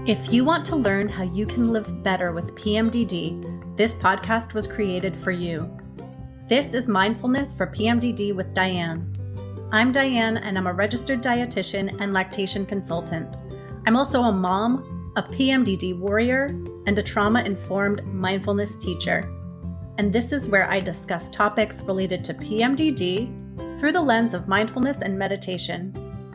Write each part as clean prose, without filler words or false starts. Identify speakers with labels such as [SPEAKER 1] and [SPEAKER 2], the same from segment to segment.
[SPEAKER 1] If you want to learn how you can live better with PMDD, this podcast was created for you. This is Mindfulness for PMDD with Diane. I'm Diane, and I'm a registered dietitian and lactation consultant. I'm also a mom, a PMDD warrior, and a trauma-informed mindfulness teacher. And this is where I discuss topics related to PMDD through the lens of mindfulness and meditation,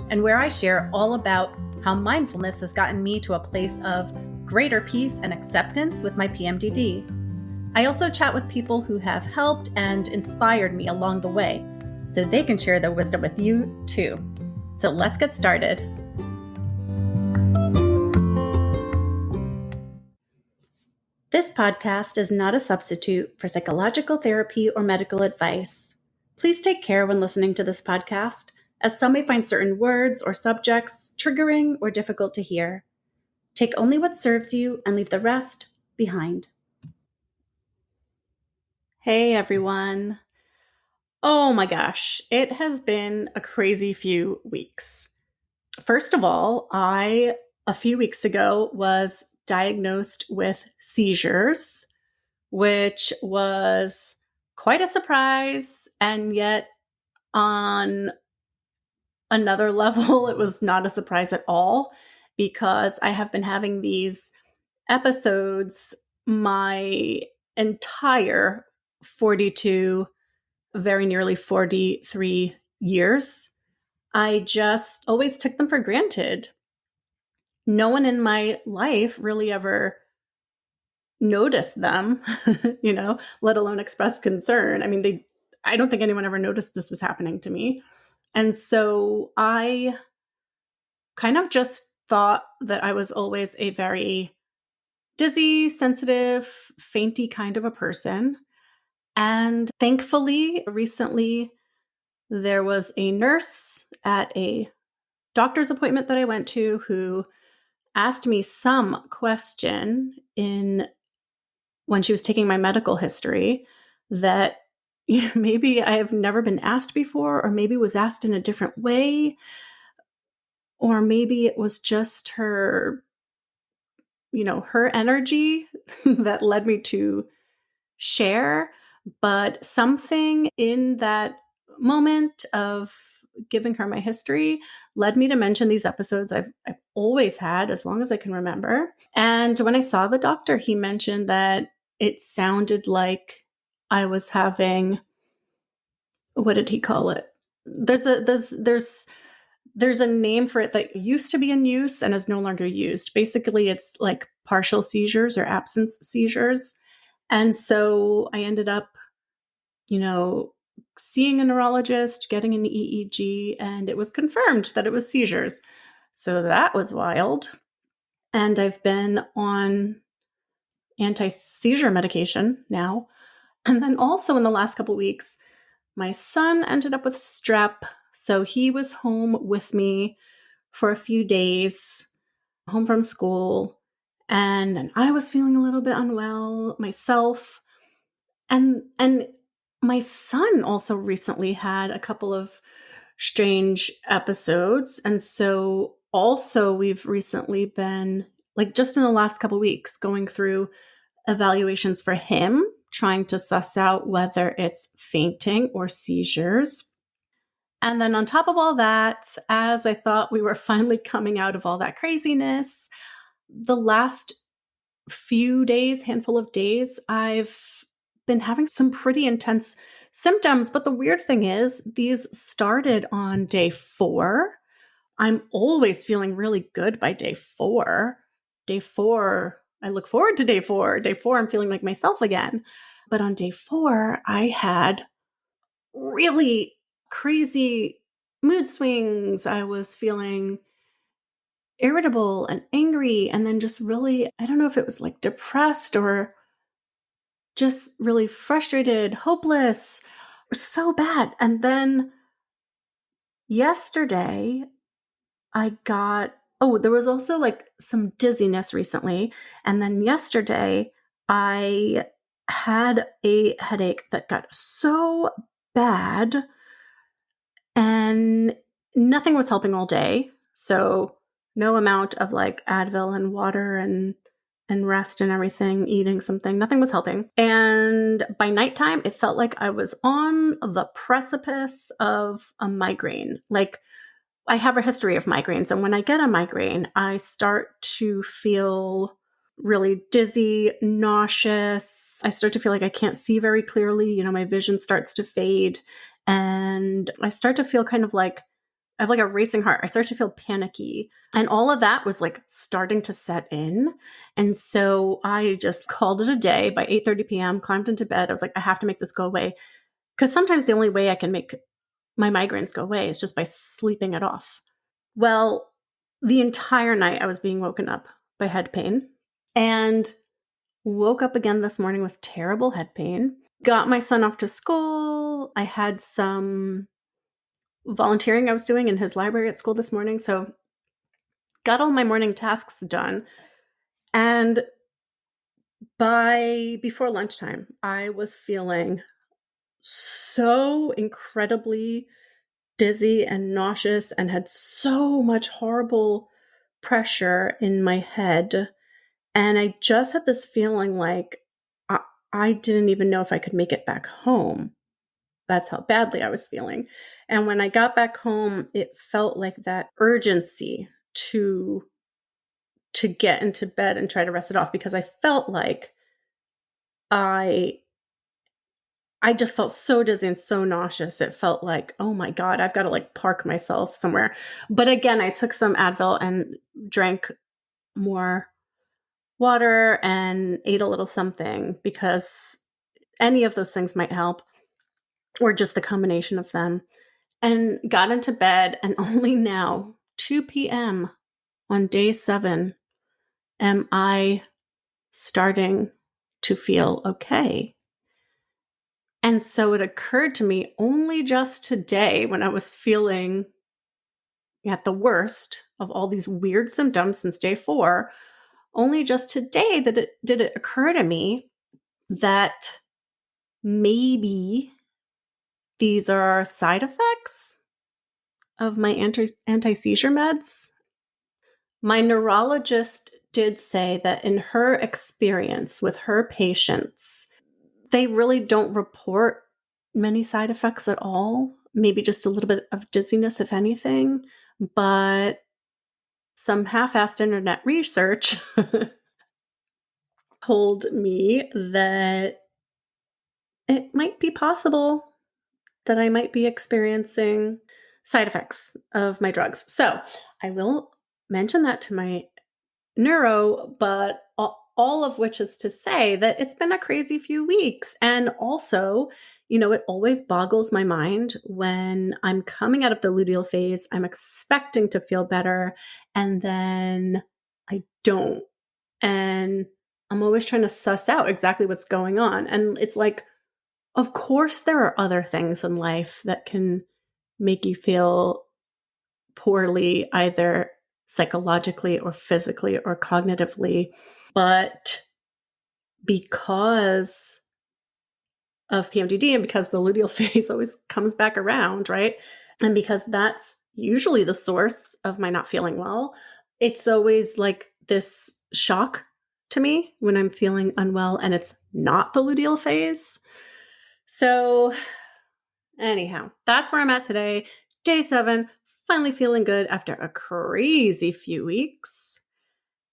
[SPEAKER 1] and where I share all about how mindfulness has gotten me to a place of greater peace and acceptance with my PMDD. I also chat with people who have helped and inspired me along the way, so they can share their wisdom with you too. So let's get started. This podcast is not a substitute for psychological therapy or medical advice. Please take care when listening to this podcast, as some may find certain words or subjects triggering or difficult to hear. Take only what serves you and leave the rest behind. Hey everyone. Oh my gosh, it has been a crazy few weeks. First of all, a few weeks ago was diagnosed with seizures, which was quite a surprise, and yet on another level, it was not a surprise at all, because I have been having these episodes my entire 42, very nearly 43 years. I just always took them for granted. No one in my life really ever noticed them, let alone express concern. I don't think anyone ever noticed this was happening to me. And so I kind of just thought that I was always a very dizzy, sensitive, fainty kind of a person. And thankfully, recently, there was a nurse at a doctor's appointment that I went to who asked me some question when she was taking my medical history that maybe I have never been asked before, or maybe was asked in a different way, or maybe it was just her energy that led me to share. But something in that moment of giving her my history led me to mention these episodes I've always had as long as I can remember. And when I saw the doctor, he mentioned that it sounded like I was having, what did he call it? There's a name for it that used to be in use and is no longer used. Basically, it's like partial seizures or absence seizures. And so I ended up, seeing a neurologist, getting an EEG, and it was confirmed that it was seizures. So that was wild. And I've been on anti-seizure medication now. And then also in the last couple weeks, my son ended up with strep. So he was home with me for a few days, home from school. And then I was feeling a little bit unwell myself. And my son also recently had a couple of strange episodes. And so also we've recently been, just in the last couple of weeks, going through evaluations for him, trying to suss out whether it's fainting or seizures. And then on top of all that, as I thought we were finally coming out of all that craziness, the last few days, handful of days, I've been having some pretty intense symptoms. But the weird thing is, these started on day 4. I'm always feeling really good by day 4. Day 4, I look forward to day 4. Day 4, I'm feeling like myself again. But on day 4, I had really crazy mood swings. I was feeling irritable and angry, and then just really, I don't know if it was like depressed or just really frustrated, hopeless, so bad. And then yesterday there was also like some dizziness recently. And then yesterday I had a headache that got so bad and nothing was helping all day. So No amount of like Advil and water and rest and everything, eating something, nothing was helping. And by nighttime, it felt like I was on the precipice of a migraine. Like, I have a history of migraines, and when I get a migraine, I start to feel really dizzy, nauseous. I start to feel like I can't see very clearly. My vision starts to fade, and I start to feel kind of like I have like a racing heart. I start to feel panicky. And all of that was like starting to set in. And so I just called it a day by 8:30 p.m., climbed into bed. I was like, I have to make this go away. Because sometimes the only way I can make my migraines go away is just by sleeping it off. Well, the entire night I was being woken up by head pain and woke up again this morning with terrible head pain. Got my son off to school. I had some volunteering I was doing in his library at school this morning. So got all my morning tasks done. And by before lunchtime, I was feeling so incredibly dizzy and nauseous and had so much horrible pressure in my head. And I just had this feeling like I didn't even know if I could make it back home. That's how badly I was feeling. And when I got back home, it felt like that urgency to get into bed and try to rest it off, because I felt like I I just felt so dizzy and so nauseous. It felt like, oh my God, I've got to like park myself somewhere. But again, I took some Advil and drank more water and ate a little something, because any of those things might help, or just the combination of them. And got into bed, and only now, 2 p.m. on day 7, am I starting to feel okay. And so it occurred to me only just today, when I was feeling at the worst of all these weird symptoms since day 4, only just today that it did it occur to me that maybe these are side effects of my anti-seizure meds. My neurologist did say that in her experience with her patients, they really don't report many side effects at all, maybe just a little bit of dizziness, if anything. But some half-assed internet research told me that it might be possible that I might be experiencing side effects of my drugs. So I will mention that to my neuro, but all of which is to say that it's been a crazy few weeks. And also, it always boggles my mind when I'm coming out of the luteal phase. I'm expecting to feel better, and then I don't. And I'm always trying to suss out exactly what's going on. And it's like, of course, there are other things in life that can make you feel poorly, either psychologically or physically or cognitively. But because of PMDD, and because the luteal phase always comes back around, right? And because that's usually the source of my not feeling well, it's always like this shock to me when I'm feeling unwell and it's not the luteal phase. So anyhow, that's where I'm at today. Day 7, finally feeling good after a crazy few weeks.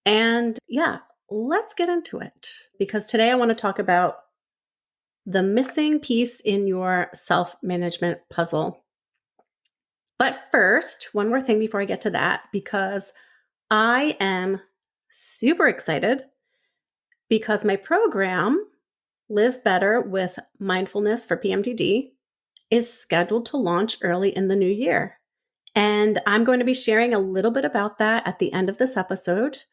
[SPEAKER 1] And yeah, let's get into it, because today I want to talk about the missing piece in your self-management puzzle. But first, one more thing before I get to that, because I am super excited because my program, Live Better with Mindfulness for PMDD, is scheduled to launch early in the new year. And I'm going to be sharing a little bit about that at the end of this episode.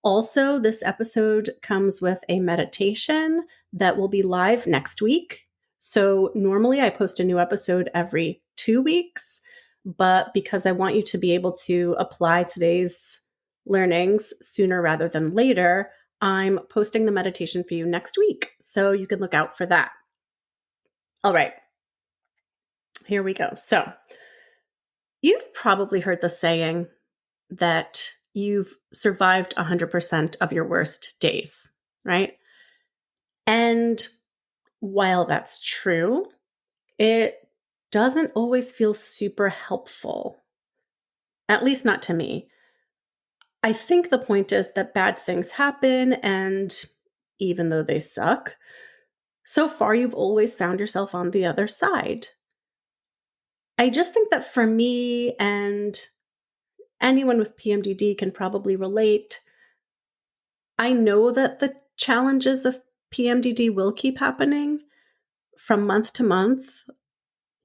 [SPEAKER 1] Also, this episode comes with a meditation that will be live next week. So normally I post a new episode every 2 weeks, but because I want you to be able to apply today's learnings sooner rather than later, I'm posting the meditation for you next week. So you can look out for that. All right, here we go. So you've probably heard the saying that you've survived 100% of your worst days, right? And while that's true, it doesn't always feel super helpful, at least not to me. I think the point is that bad things happen, and even though they suck, so far you've always found yourself on the other side. I just think that for me, and anyone with PMDD can probably relate, I know that the challenges of PMDD will keep happening from month to month,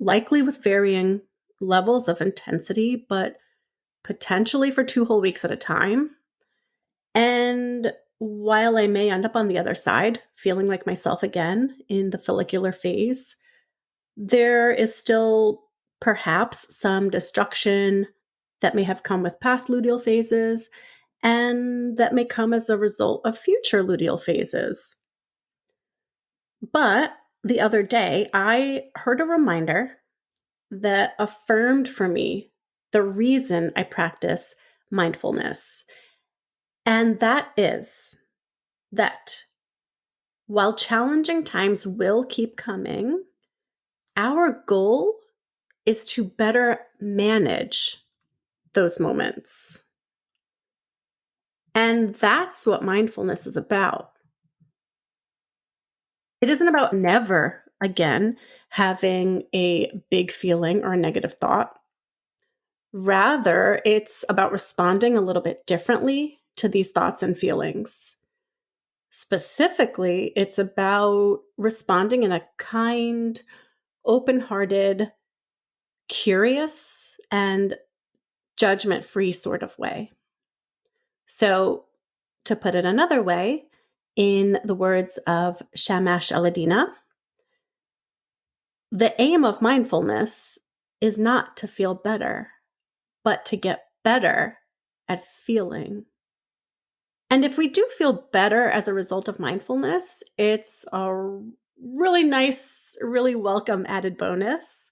[SPEAKER 1] likely with varying levels of intensity, but potentially for 2 whole weeks at a time. And while I may end up on the other side, feeling like myself again in the follicular phase, there is still perhaps some destruction that may have come with past luteal phases and that may come as a result of future luteal phases. But the other day, I heard a reminder that affirmed for me the reason I practice mindfulness. And that is that while challenging times will keep coming, our goal is to better manage those moments. And that's what mindfulness is about. It isn't about never again having a big feeling or a negative thought. Rather, it's about responding a little bit differently to these thoughts and feelings. Specifically, it's about responding in a kind, open-hearted, curious, and judgment-free sort of way. So, to put it another way, in the words of Shamash Aladina, the aim of mindfulness is not to feel better, but to get better at feeling. And if we do feel better as a result of mindfulness, it's a really nice, really welcome added bonus.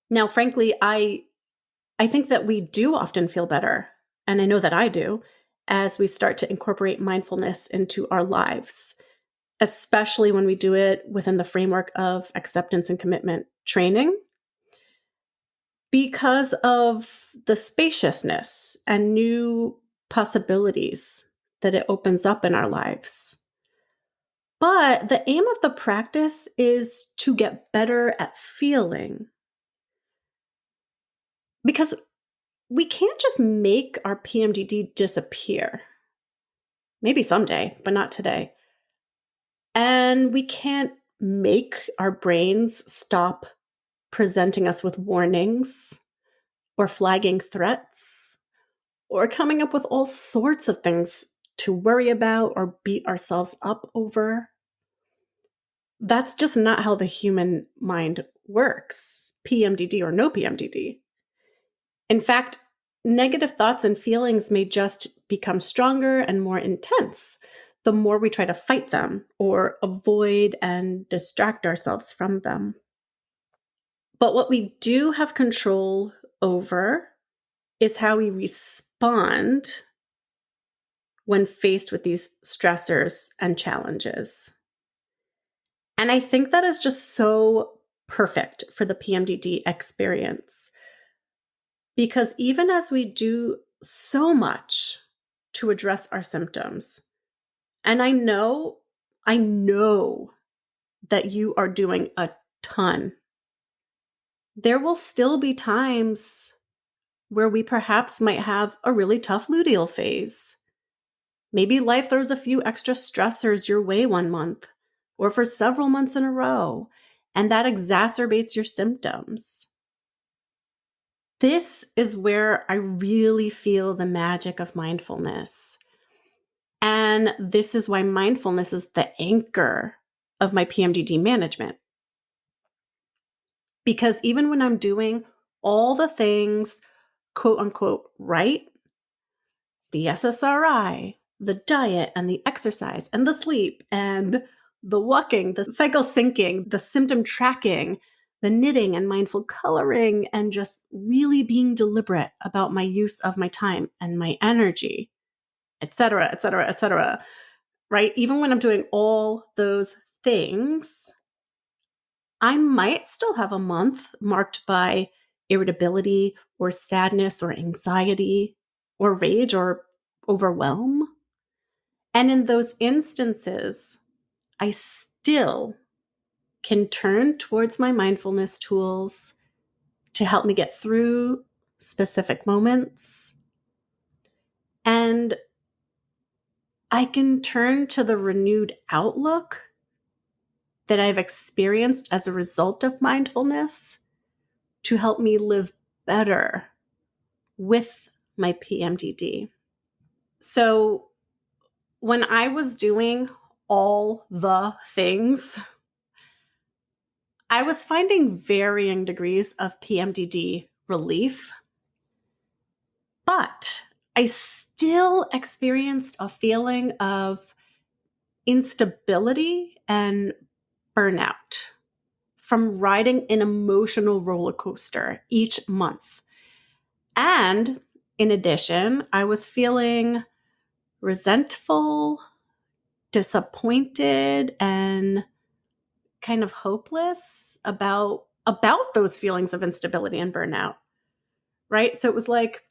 [SPEAKER 1] Now, frankly, I think that we do often feel better, and I know that I do, as we start to incorporate mindfulness into our lives, especially when we do it within the framework of acceptance and commitment training, because of the spaciousness and new possibilities that it opens up in our lives. But the aim of the practice is to get better at feeling. Because we can't just make our PMDD disappear. Maybe someday, but not today. And we can't make our brains stop presenting us with warnings or flagging threats or coming up with all sorts of things to worry about or beat ourselves up over. That's just not how the human mind works, PMDD or no PMDD. In fact, negative thoughts and feelings may just become stronger and more intense the more we try to fight them or avoid and distract ourselves from them. But what we do have control over is how we respond when faced with these stressors and challenges. And I think that is just so perfect for the PMDD experience. Because even as we do so much to address our symptoms, and I know that you are doing a ton, there will still be times where we perhaps might have a really tough luteal phase. Maybe life throws a few extra stressors your way one month or for several months in a row, and that exacerbates your symptoms. This is where I really feel the magic of mindfulness. And this is why mindfulness is the anchor of my PMDD management. Because even when I'm doing all the things, quote unquote, right, the SSRI, the diet and the exercise and the sleep and the walking, the cycle syncing, the symptom tracking, the knitting and mindful coloring and just really being deliberate about my use of my time and my energy, et cetera, et cetera, et cetera. Right? Even when I'm doing all those things, I might still have a month marked by irritability or sadness or anxiety or rage or overwhelm. And in those instances, I still can turn towards my mindfulness tools to help me get through specific moments. And I can turn to the renewed outlook that I've experienced as a result of mindfulness to help me live better with my PMDD. So when I was doing all the things, I was finding varying degrees of PMDD relief, but I still experienced a feeling of instability and burnout from riding an emotional roller coaster each month. And in addition, I was feeling resentful, disappointed, and kind of hopeless about those feelings of instability and burnout. Right? So it was like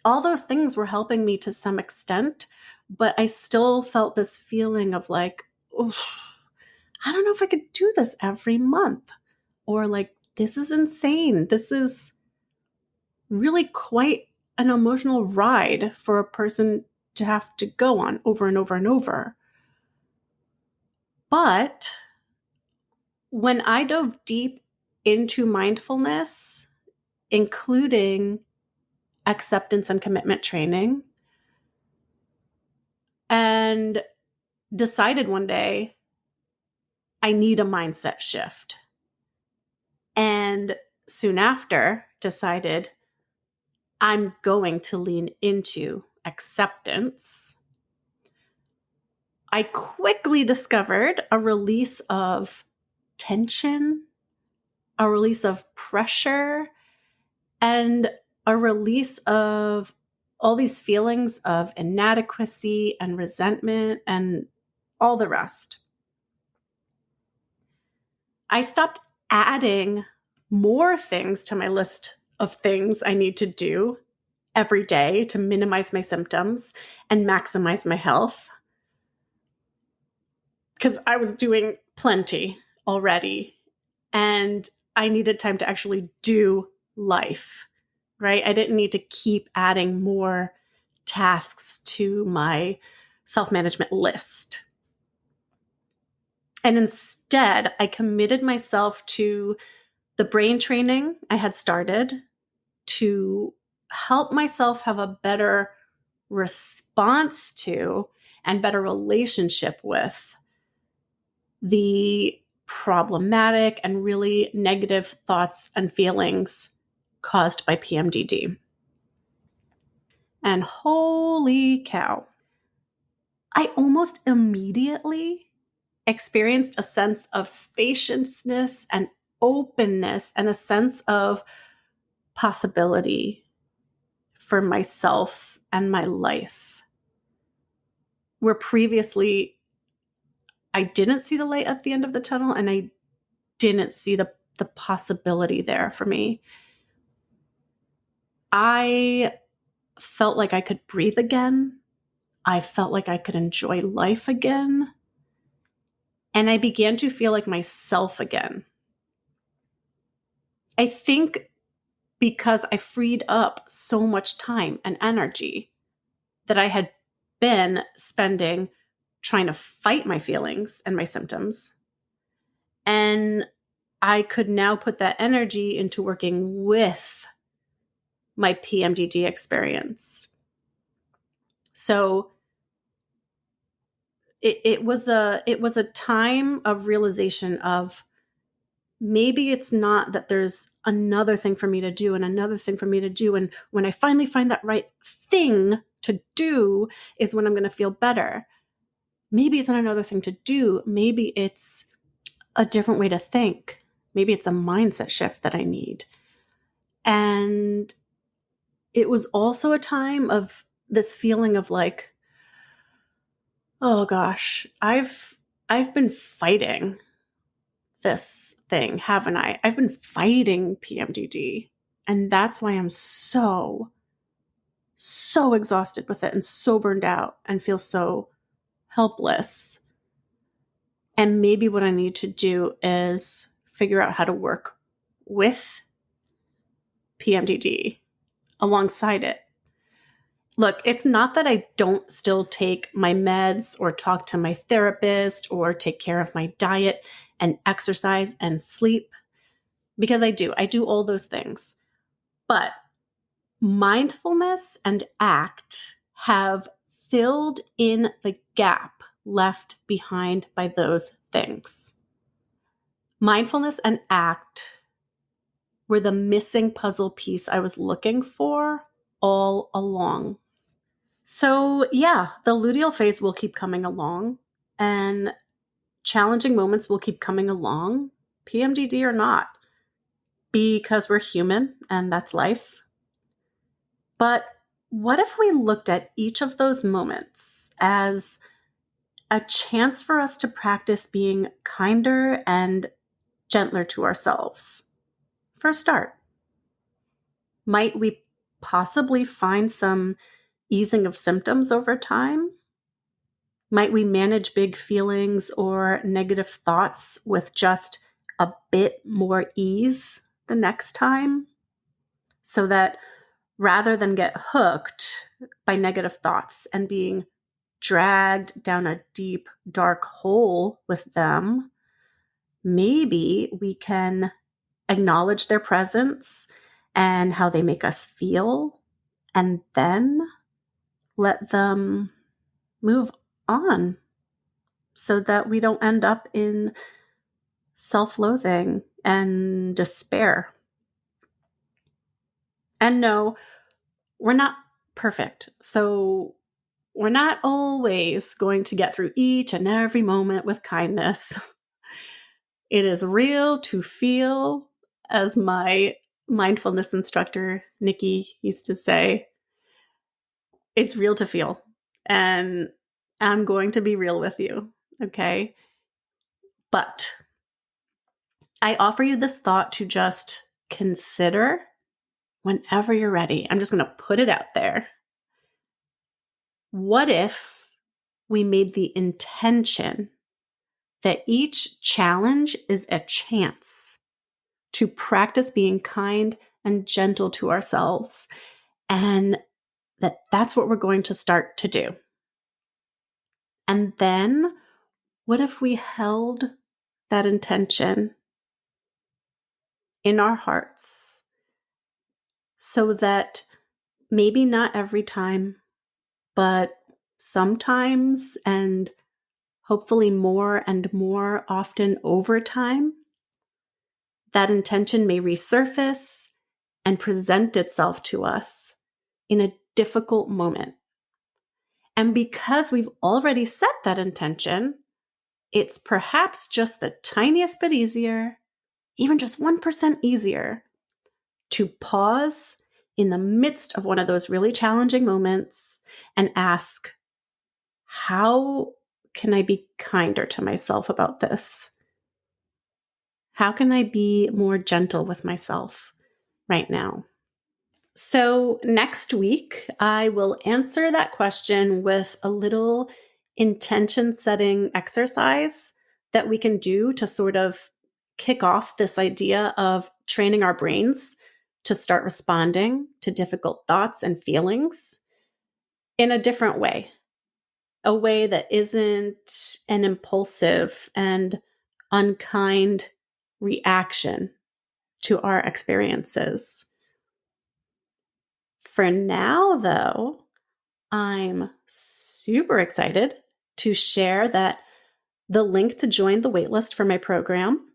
[SPEAKER 1] all those things were helping me to some extent, but I still felt this feeling of like, oh, I don't know if I could do this every month. Or like, this is insane. This is really quite an emotional ride for a person to have to go on over and over and over. But when I dove deep into mindfulness, including acceptance and commitment training, and decided one day I need a mindset shift. And soon after decided I'm going to lean into acceptance, I quickly discovered a release of tension, a release of pressure, and a release of all these feelings of inadequacy and resentment and all the rest. I stopped adding more things to my list of things I need to do every day to minimize my symptoms and maximize my health, because I was doing plenty already and I needed time to actually do life, right? I didn't need to keep adding more tasks to my self-management list. And instead, I committed myself to the brain training I had started to help myself have a better response to and better relationship with the problematic and really negative thoughts and feelings caused by PMDD. And holy cow, I almost immediately experienced a sense of spaciousness and openness and a sense of possibility for myself and my life. Where previously I didn't see the light at the end of the tunnel and I didn't see the possibility there for me. I felt like I could breathe again. I felt like I could enjoy life again. And I began to feel like myself again. I think because I freed up so much time and energy that I had been spending trying to fight my feelings and my symptoms. And I could now put that energy into working with my PMDD experience. So it was a time of realization of maybe it's not that there's another thing for me to do and another thing for me to do. And when I finally find that right thing to do is when I'm going to feel better. Maybe it's not another thing to do. Maybe it's a different way to think. Maybe it's a mindset shift that I need. And it was also a time of this feeling of like, oh gosh, I've been fighting this thing, haven't I? I've been fighting PMDD. And that's why I'm so exhausted with it and so burned out and feel so helpless. And maybe what I need to do is figure out how to work with PMDD alongside it. Look, it's not that I don't still take my meds or talk to my therapist or take care of my diet and exercise and sleep, because I do. I do all those things. But mindfulness and ACT have filled in the gap left behind by those things. Mindfulness and ACT were the missing puzzle piece I was looking for all along. So yeah, the luteal phase will keep coming along and challenging moments will keep coming along, PMDD or not, because we're human and that's life. But what if we looked at each of those moments as a chance for us to practice being kinder and gentler to ourselves? For a start, might we possibly find some easing of symptoms over time? Might we manage big feelings or negative thoughts with just a bit more ease the next time? So that rather than get hooked by negative thoughts and being dragged down a deep, dark hole with them, maybe we can acknowledge their presence and how they make us feel, and then let them move on so that we don't end up in self-loathing and despair. And no, we're not perfect. So we're not always going to get through each and every moment with kindness. It is real to feel, as my mindfulness instructor, Nikki, used to say. It's real to feel. And I'm going to be real with you, okay? But I offer you this thought to just consider whenever you're ready. I'm just going to put it out there. What if we made the intention that each challenge is a chance to practice being kind and gentle to ourselves, and that's what we're going to start to do? And then what if we held that intention in our hearts so that maybe not every time, but sometimes, and hopefully more and more often over time, that intention may resurface and present itself to us in a difficult moment. And because we've already set that intention, it's perhaps just the tiniest bit easier, even just 1% easier, to pause in the midst of one of those really challenging moments and ask, how can I be kinder to myself about this? How can I be more gentle with myself right now? So next week, I will answer that question with a little intention setting exercise that we can do to sort of kick off this idea of training our brains to start responding to difficult thoughts and feelings in a different way, a way that isn't an impulsive and unkind reaction to our experiences. For now, though, I'm super excited to share that the link to join the waitlist for my program,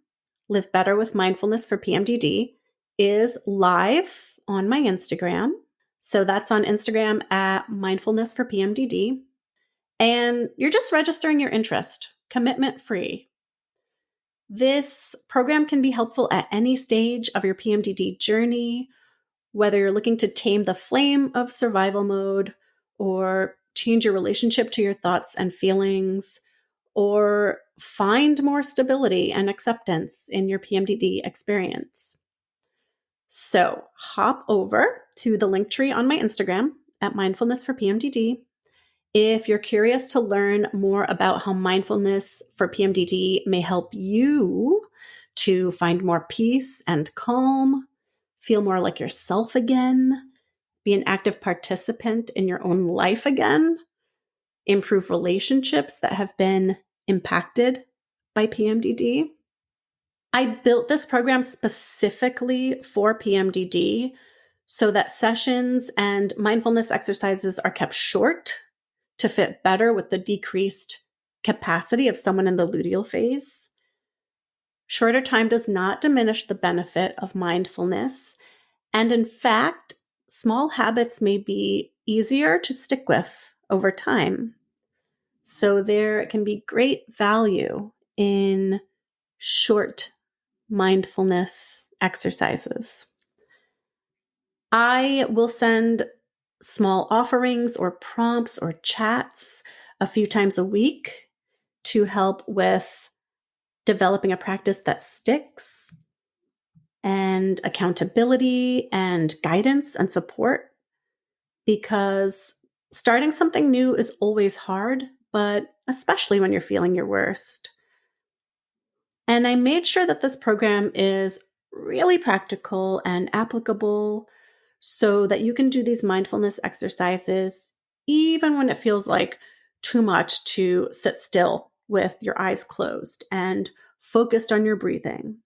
[SPEAKER 1] Live Better with Mindfulness for PMDD, is live on my Instagram. So that's on Instagram at Mindfulness for PMDD. And you're just registering your interest, commitment free. This program can be helpful at any stage of your PMDD journey, whether you're looking to tame the flame of survival mode or change your relationship to your thoughts and feelings, or find more stability and acceptance in your PMDD experience. So hop over to the link tree on my Instagram at Mindfulness for PMDD. If you're curious to learn more about how mindfulness for PMDD may help you to find more peace and calm, feel more like yourself again, be an active participant in your own life again, improve relationships that have been impacted by PMDD. I built this program specifically for PMDD so that sessions and mindfulness exercises are kept short to fit better with the decreased capacity of someone in the luteal phase. Shorter time does not diminish the benefit of mindfulness. And in fact, small habits may be easier to stick with over time. So there can be great value in short mindfulness exercises. I will send small offerings or prompts or chats a few times a week to help with developing a practice that sticks, and accountability and guidance and support, because starting something new is always hard, but especially when you're feeling your worst. And I made sure that this program is really practical and applicable so that you can do these mindfulness exercises even when it feels like too much to sit still with your eyes closed and focused on your breathing.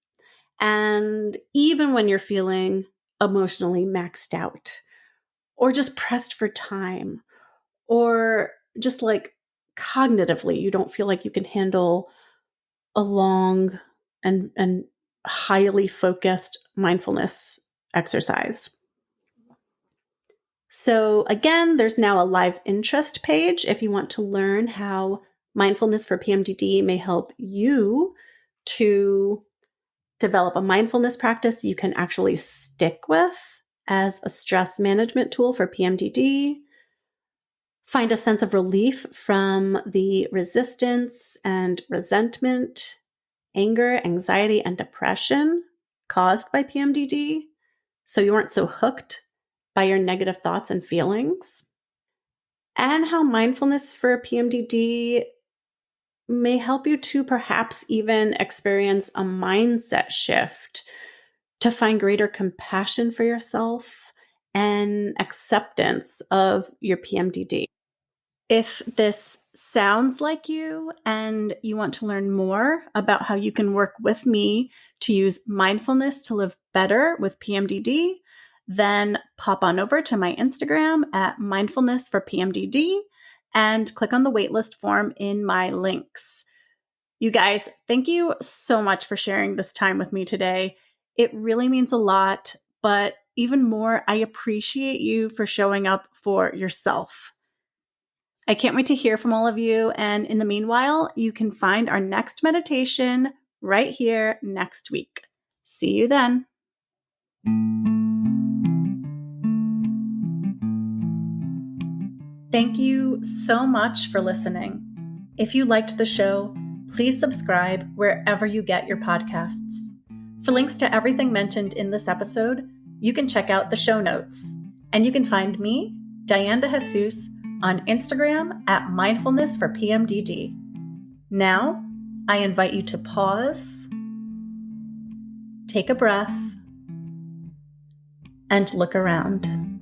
[SPEAKER 1] And even when you're feeling emotionally maxed out or just pressed for time, or just like cognitively, you don't feel like you can handle a long and highly focused mindfulness exercise. So again, there's now a live interest page if you want to learn how mindfulness for PMDD may help you to develop a mindfulness practice you can actually stick with as a stress management tool for PMDD. Find a sense of relief from the resistance and resentment, anger, anxiety, and depression caused by PMDD, so you aren't so hooked by your negative thoughts and feelings. And how mindfulness for PMDD may help you to perhaps even experience a mindset shift to find greater compassion for yourself and acceptance of your PMDD. If this sounds like you and you want to learn more about how you can work with me to use mindfulness to live better with PMDD, then pop on over to my Instagram at mindfulness for PMDD and click on the waitlist form in my links. You guys, thank you so much for sharing this time with me today. It really means a lot, but even more, I appreciate you for showing up for yourself. I can't wait to hear from all of you. And in the meanwhile, you can find our next meditation right here next week. See you then. Thank you so much for listening. If you liked the show, please subscribe wherever you get your podcasts. For links to everything mentioned in this episode, you can check out the show notes. And you can find me, Diane de Jesus, on Instagram at Mindfulness for PMDD. Now, I invite you to pause, take a breath, and look around.